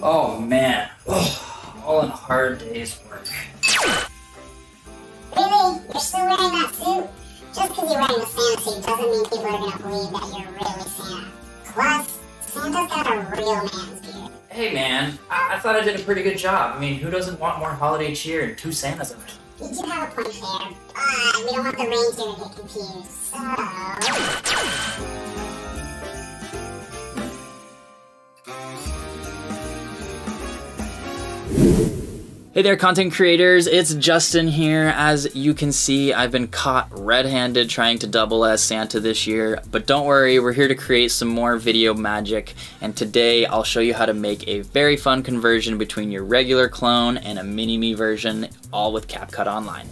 Oh man, all in a hard day's work. Really? You're still wearing that suit? Just because you're wearing the Santa suit doesn't mean people are going to believe that you're really Santa. Plus, Santa's got a real man's beard. Hey man, I thought I did a pretty good job. I mean, who doesn't want more holiday cheer and two Santas of it? You do have a point there, but we don't want the reindeer to get confused, so... Hey there, content creators, it's Justin here. As you can see, I've been caught red-handed trying to double as Santa this year, but don't worry, we're here to create some more video magic, and today I'll show you how to make a very fun conversion between your regular clone and a mini-me version, all with CapCut Online.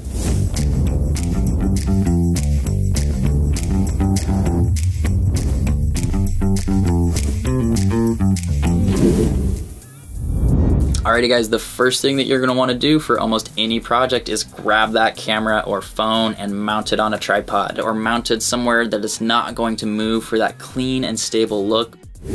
Alrighty guys, the first thing that you're going to want to do for almost any project is grab that camera or phone and mount it on a tripod or mount it somewhere that is not going to move for that clean and stable look. So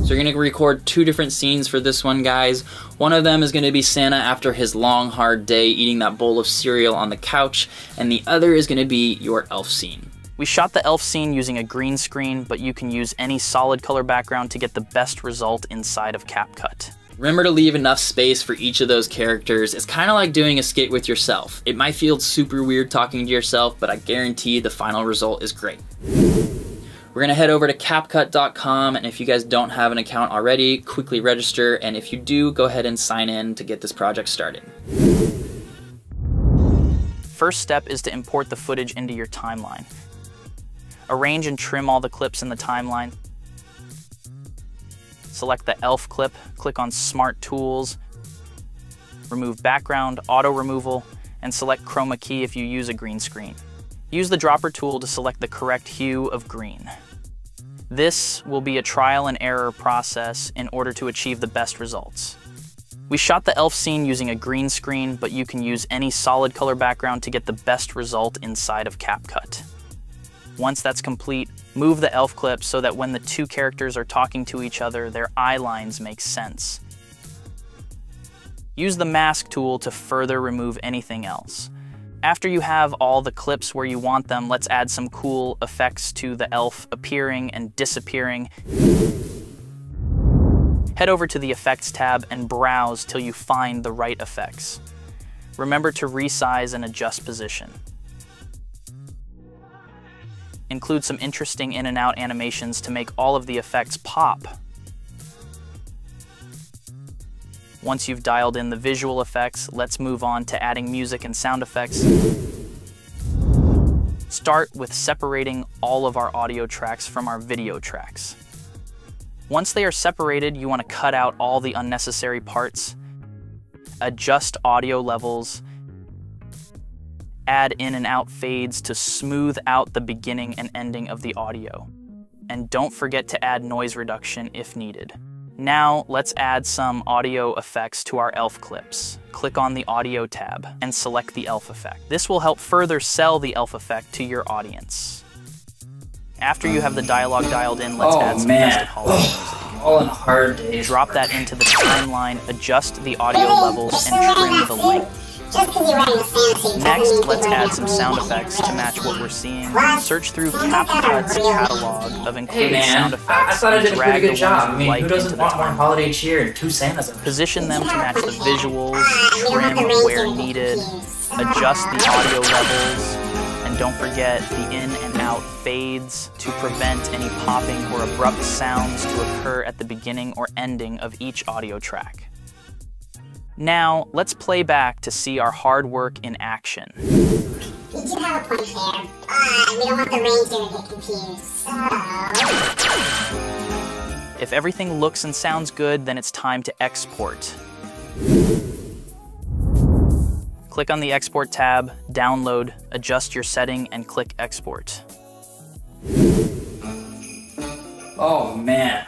you're going to record two different scenes for this one, guys. One of them is going to be Santa after his long hard day eating that bowl of cereal on the couch, and the other is going to be your elf scene. We shot the elf scene using a green screen, but you can use any solid color background to get the best result inside of CapCut. Remember to leave enough space for each of those characters. It's kind of like doing a skit with yourself. It might feel super weird talking to yourself, but I guarantee the final result is great. We're gonna head over to CapCut.com, and if you guys don't have an account already, quickly register, and if you do, go ahead and sign in to get this project started. First step is to import the footage into your timeline. Arrange and trim all the clips in the timeline. Select the elf clip, click on Smart Tools, remove background, auto removal, and select chroma key if you use a green screen. Use the dropper tool to select the correct hue of green. This will be a trial and error process in order to achieve the best results. We shot the elf scene using a green screen, but you can use any solid color background to get the best result inside of CapCut. Once that's complete, move the elf clip so that when the two characters are talking to each other, their eye lines make sense. Use the mask tool to further remove anything else. After you have all the clips where you want them, let's add some cool effects to the elf appearing and disappearing. Head over to the Effects tab and browse till you find the right effects. Remember to resize and adjust position. Include some interesting in and out animations to make all of the effects pop. Once you've dialed in the visual effects, let's move on to adding music and sound effects. Start with separating all of our audio tracks from our video tracks. Once they are separated, you want to cut out all the unnecessary parts, adjust audio levels, add in and out fades to smooth out the beginning and ending of the audio. And don't forget to add noise reduction if needed. Now let's add some audio effects to our elf clips. Click on the Audio tab and select the elf effect. This will help further sell the elf effect to your audience. After you have the dialogue dialed in, let's add some festive holiday music. All in a hard day's Drop work. that into the timeline, adjust the audio levels, and trim the length. Next, let's add some sound effects to match what we're seeing. Search through CapCut's catalog of included sound effects. I thought I did a pretty good job. I mean, who into doesn't the want more timeline. holiday cheer and two Santas of it? Position them to match the visuals, trim where needed, adjust the audio levels, and don't forget the in and out fades to prevent any popping or abrupt sounds to occur at the beginning or ending of each audio track. Now, let's play back to see our hard work in action. You do have a point there, but we don't want the reindeer to get confused, so... If everything looks and sounds good, then it's time to export. Click on the Export tab, download, adjust your setting, and click Export. Oh man,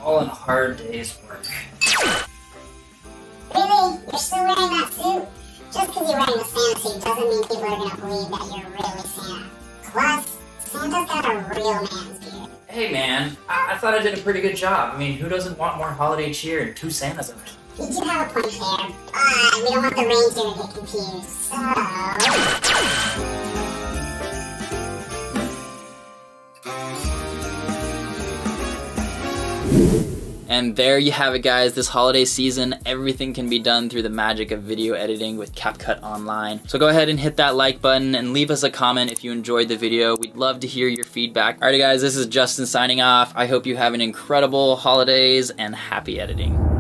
all in a hard day's work. Really? You're still wearing that suit? Just because you're wearing the Santa suit doesn't mean people are going to believe that you're really Santa. Plus, Santa's got a real man's beard. Hey man, I thought I did a pretty good job. I mean, who doesn't want more holiday cheer and two Santas out? You do have a point there, but we don't want the reindeer to get confused, so... And there you have it, guys. This holiday season, everything can be done through the magic of video editing with CapCut Online. So go ahead and hit that like button and leave us a comment if you enjoyed the video. We'd love to hear your feedback. Alrighty guys, this is Justin signing off. I hope you have an incredible holidays and happy editing.